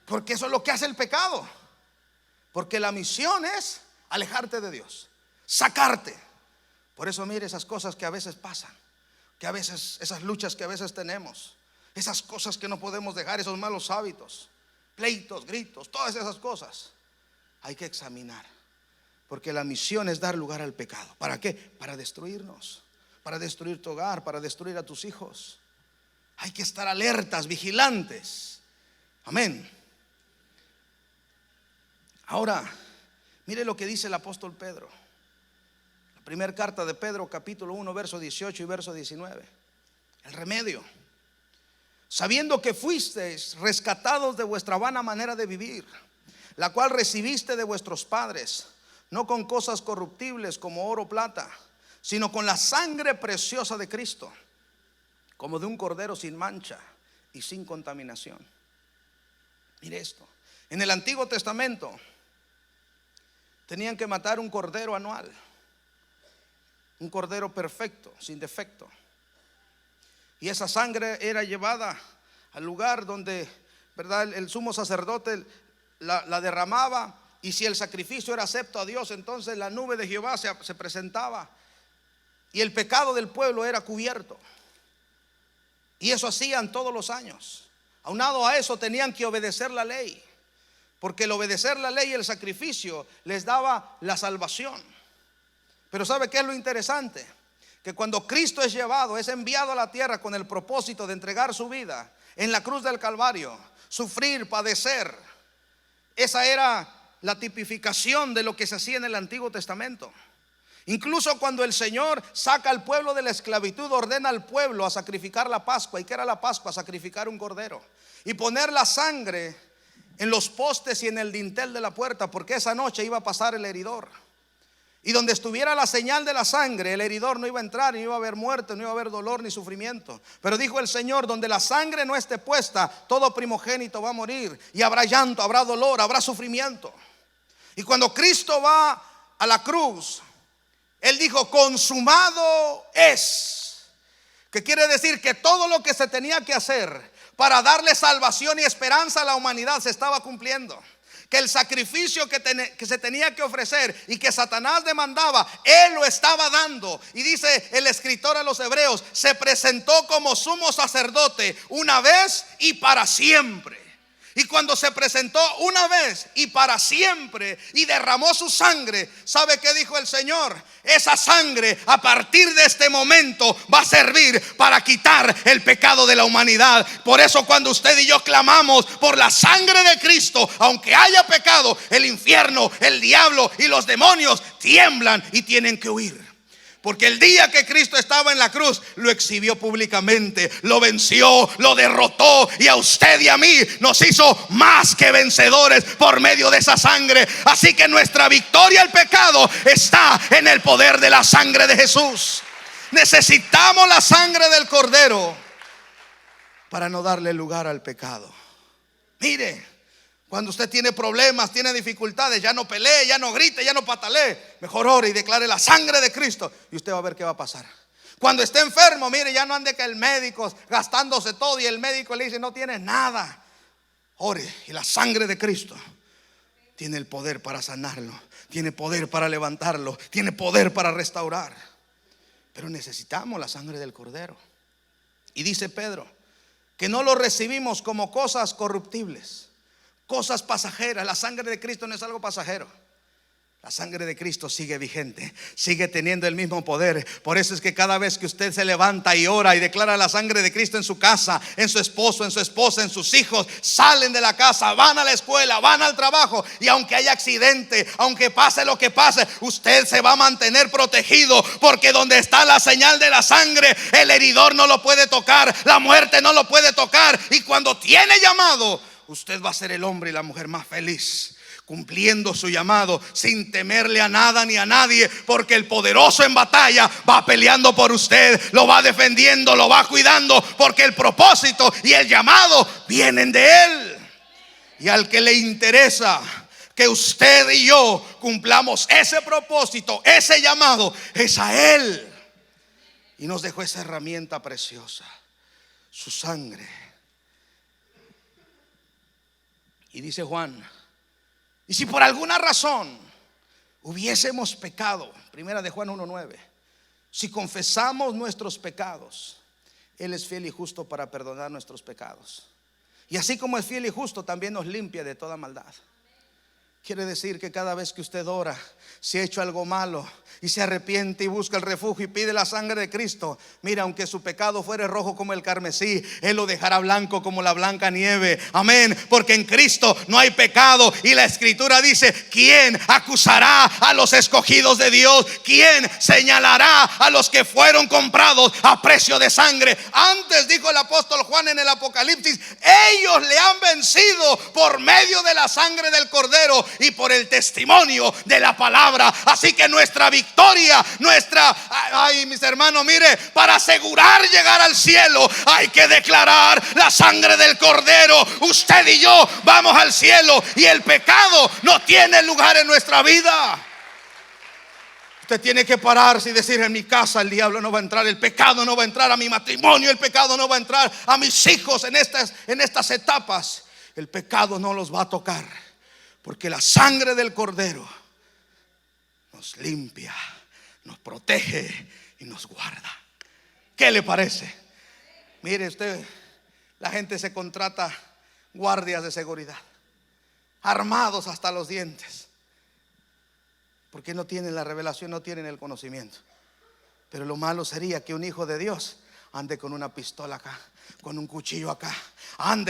Porque eso es lo que hace el pecado. Porque la misión es alejarte de Dios, sacarte. Por eso mire esas cosas que a veces pasan, que a veces, esas luchas que a veces tenemos, esas cosas que no podemos dejar, esos malos hábitos, pleitos, gritos, todas esas cosas hay que examinar. Porque la misión es dar lugar al pecado. ¿Para qué? Para destruirnos, para destruir tu hogar, para destruir a tus hijos. Hay que estar alertas, vigilantes. Amén. Ahora, mire lo que dice el apóstol Pedro. La primera carta de Pedro, capítulo 1, verso 18 y verso 19. El remedio. Sabiendo que fuisteis rescatados de vuestra vana manera de vivir, la cual recibiste de vuestros padres, no con cosas corruptibles como oro o plata, sino con la sangre preciosa de Cristo, como de un cordero sin mancha y sin contaminación. Mire esto. En el Antiguo Testamento tenían que matar un cordero anual, un cordero perfecto, sin defecto. Y esa sangre era llevada al lugar donde, ¿verdad?, el sumo sacerdote la derramaba. Y si el sacrificio era acepto a Dios, entonces la nube de Jehová se presentaba y el pecado del pueblo era cubierto. Y eso hacían todos los años. Aunado a eso tenían que obedecer la ley, porque el obedecer la ley y el sacrificio les daba la salvación. Pero ¿sabe qué es lo interesante? Que cuando Cristo es llevado, es enviado a la tierra con el propósito de entregar su vida en la cruz del Calvario, sufrir, padecer. Esa era la tipificación de lo que se hacía en el Antiguo Testamento. Incluso cuando el Señor saca al pueblo de la esclavitud, ordena al pueblo a sacrificar la Pascua. ¿Y qué era la Pascua? Sacrificar un cordero y poner la sangre en los postes y en el dintel de la puerta, porque esa noche iba a pasar el heridor. Y donde estuviera la señal de la sangre, el heridor no iba a entrar, ni iba a haber muerte, no iba a haber dolor ni sufrimiento. Pero dijo el Señor: donde la sangre no esté puesta, todo primogénito va a morir, y habrá llanto, habrá dolor, habrá sufrimiento. Y cuando Cristo va a la cruz, Él dijo: consumado es. Que quiere decir que todo lo que se tenía que hacer para darle salvación y esperanza a la humanidad se estaba cumpliendo. Que el sacrificio que se tenía que ofrecer y que Satanás demandaba, Él lo estaba dando. Y dice el escritor a los Hebreos: se presentó como sumo sacerdote una vez y para siempre. Y cuando se presentó una vez y para siempre y derramó su sangre, ¿sabe qué dijo el Señor? Esa sangre a partir de este momento va a servir para quitar el pecado de la humanidad. Por eso cuando usted y yo clamamos por la sangre de Cristo, aunque haya pecado, el infierno, el diablo y los demonios tiemblan y tienen que huir. Porque el día que Cristo estaba en la cruz, lo exhibió públicamente, lo venció, lo derrotó, y a usted y a mí nos hizo más que vencedores por medio de esa sangre. Así que nuestra victoria al pecado está en el poder de la sangre de Jesús. Necesitamos la sangre del Cordero para no darle lugar al pecado. Mire, cuando usted tiene problemas, tiene dificultades, ya no pelee, ya no grite, ya no patalee. Mejor ore y declare la sangre de Cristo y usted va a ver qué va a pasar. Cuando esté enfermo, mire, ya no ande que el médico gastándose todo y el médico le dice: no tienes nada. Ore y la sangre de Cristo tiene el poder para sanarlo, tiene poder para levantarlo, tiene poder para restaurar. Pero necesitamos la sangre del Cordero. Y dice Pedro que no lo recibimos como cosas corruptibles, cosas pasajeras. La sangre de Cristo no es algo pasajero. La sangre de Cristo sigue vigente, sigue teniendo el mismo poder. Por eso es que cada vez que usted se levanta y ora y declara la sangre de Cristo en su casa, en su esposo, en su esposa, en sus hijos, salen de la casa, van a la escuela, van al trabajo, y aunque haya accidente, aunque pase lo que pase, usted se va a mantener protegido, porque donde está la señal de la sangre, el heridor no lo puede tocar, la muerte no lo puede tocar. Y cuando tiene llamado, usted va a ser el hombre y la mujer más feliz. cumpliendo su llamado sin temerle a nada ni a nadie, porque el poderoso en batalla va peleando por usted, lo va defendiendo, lo va cuidando, porque el propósito y el llamado vienen de Él. Y al que le interesa que usted y yo cumplamos ese propósito, ese llamado, es a Él. Y nos dejó esa herramienta preciosa, su sangre. Y dice Juan, y si por alguna razón hubiésemos pecado, primera de Juan 1:9, si confesamos nuestros pecados, Él es fiel y justo para perdonar nuestros pecados. Y así como es fiel y justo, también nos limpia de toda maldad. Quiere decir que cada vez que usted ora, si ha hecho algo malo y se arrepiente y busca el refugio y pide la sangre de Cristo, mira, aunque su pecado fuere rojo como el carmesí, Él lo dejará blanco como la blanca nieve. Amén, porque en Cristo no hay pecado. Y la Escritura dice, ¿quién acusará a los escogidos de Dios? ¿Quién señalará a los que fueron comprados a precio de sangre? Antes dijo el apóstol Juan en el Apocalipsis, ellos le han vencido por medio de la sangre del Cordero y por el testimonio de la palabra. Así que nuestra victoria, ay, mis hermanos, mire, para asegurar llegar al cielo hay que declarar la sangre del Cordero. Usted y yo vamos al cielo y el pecado no tiene lugar en nuestra vida. Usted tiene que pararse y decir, en mi casa el diablo no va a entrar, el pecado no va a entrar a mi matrimonio, el pecado no va a entrar a mis hijos en estas etapas. El pecado no los va a tocar, porque la sangre del Cordero nos limpia, nos protege y nos guarda. ¿Qué le parece? Mire usted, la gente se contrata guardias de seguridad, armados hasta los dientes, porque no tienen la revelación, no tienen el conocimiento. Pero lo malo sería que un hijo de Dios ande con una pistola acá, con un cuchillo acá,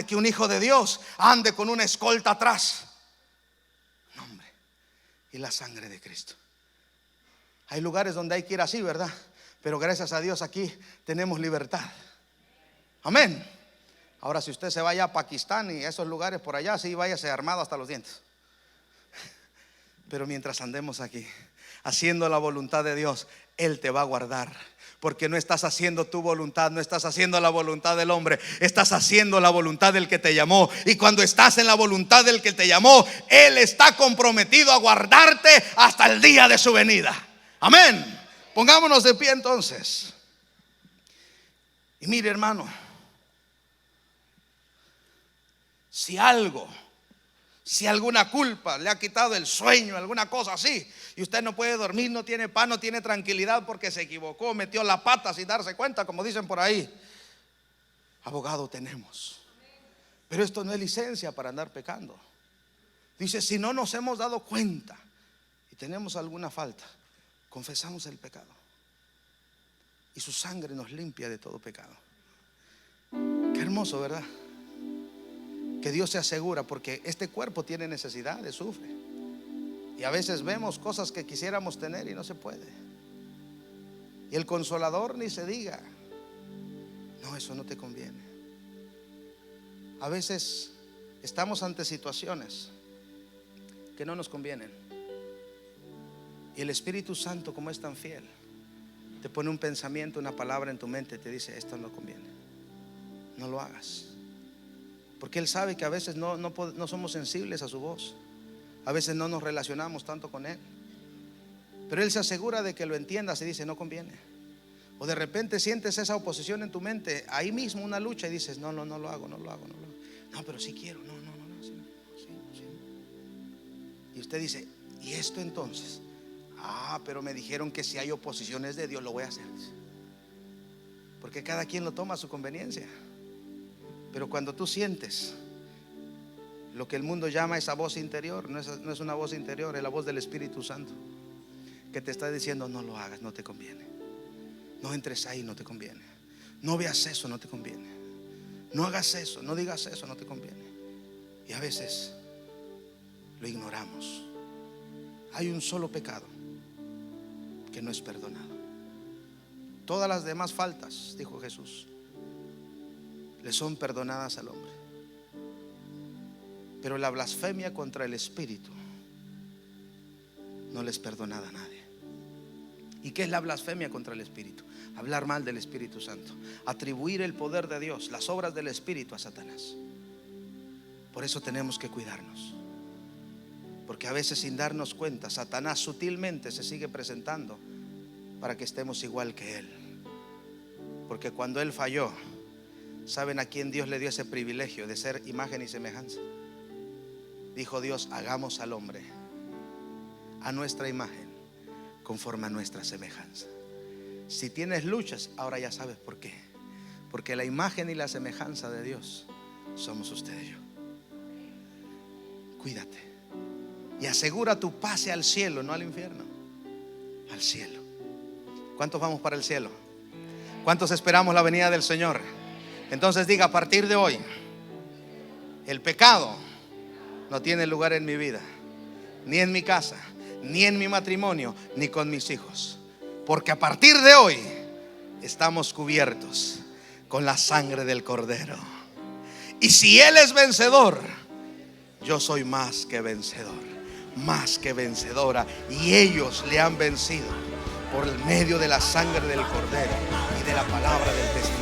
que un hijo de Dios ande con una escolta atrás. Y la sangre de Cristo. Hay lugares donde hay que ir así, ¿verdad? Pero gracias a Dios aquí tenemos libertad. Amén. Ahora si usted se vaya a Pakistán y esos lugares por allá, sí, váyase armado hasta los dientes. Pero mientras andemos aquí haciendo la voluntad de Dios, Él te va a guardar. Porque no estás haciendo tu voluntad, no estás haciendo la voluntad del hombre, estás haciendo la voluntad del que te llamó. Y cuando estás en la voluntad del que te llamó, Él está comprometido a guardarte hasta el día de su venida. Amén. Pongámonos de pie entonces. Y mire, hermano, si alguna culpa le ha quitado el sueño, alguna cosa así, y usted no puede dormir, no tiene paz, no tiene tranquilidad porque se equivocó, metió la pata sin darse cuenta, como dicen por ahí, abogado tenemos. Pero esto no es licencia para andar pecando. Dice, si no nos hemos dado cuenta y tenemos alguna falta, confesamos el pecado y su sangre nos limpia de todo pecado. Qué hermoso, ¿verdad? Que Dios se asegura, porque este cuerpo tiene necesidades, sufre. Y a veces vemos cosas que quisiéramos tener y no se puede. Y el consolador ni se diga. No, eso no te conviene. A veces estamos ante situaciones que no nos convienen. Y el Espíritu Santo, como es tan fiel, te pone un pensamiento, una palabra en tu mente, te dice, esto no conviene, no lo hagas. Porque Él sabe que a veces no somos sensibles a su voz. A veces no nos relacionamos tanto con Él. Pero Él se asegura de que lo entiendas y dice, no conviene. O de repente sientes esa oposición en tu mente, ahí mismo una lucha, y dices, no lo hago. No, pero sí quiero, no, sí. Y usted dice, ¿y esto entonces? Pero me dijeron que si hay oposiciones de Dios lo voy a hacer. Porque cada quien lo toma a su conveniencia. Pero cuando tú sientes lo que el mundo llama esa voz interior, no es una voz interior, es la voz del Espíritu Santo que te está diciendo, no lo hagas, no te conviene. No entres ahí, no te conviene. No veas eso, no te conviene. No hagas eso, no digas eso, no te conviene. Y a veces lo ignoramos. Hay un solo pecado que no es perdonado. Todas las demás faltas, dijo Jesús, le son perdonadas al hombre. Pero la blasfemia contra el Espíritu no les perdonad a nadie. ¿Y qué es la blasfemia contra el Espíritu? Hablar mal del Espíritu Santo, atribuir el poder de Dios, las obras del Espíritu a Satanás. Por eso tenemos que cuidarnos, porque a veces sin darnos cuenta Satanás sutilmente se sigue presentando para que estemos igual que él. Porque cuando él falló, ¿saben a quién Dios le dio ese privilegio de ser imagen y semejanza? Dijo Dios: hagamos al hombre a nuestra imagen, conforme a nuestra semejanza. Si tienes luchas, ahora ya sabes por qué. Porque la imagen y la semejanza de Dios somos usted y yo. Cuídate y asegura tu pase al cielo, no al infierno, al cielo. ¿Cuántos vamos para el cielo? ¿Cuántos esperamos la venida del Señor? Entonces diga: a partir de hoy, el pecado no tiene lugar en mi vida, ni en mi casa, ni en mi matrimonio, ni con mis hijos. Porque a partir de hoy estamos cubiertos con la sangre del Cordero. Y si Él es vencedor, yo soy más que vencedor, más que vencedora. Y ellos le han vencido por el medio de la sangre del Cordero y de la palabra del testimonio.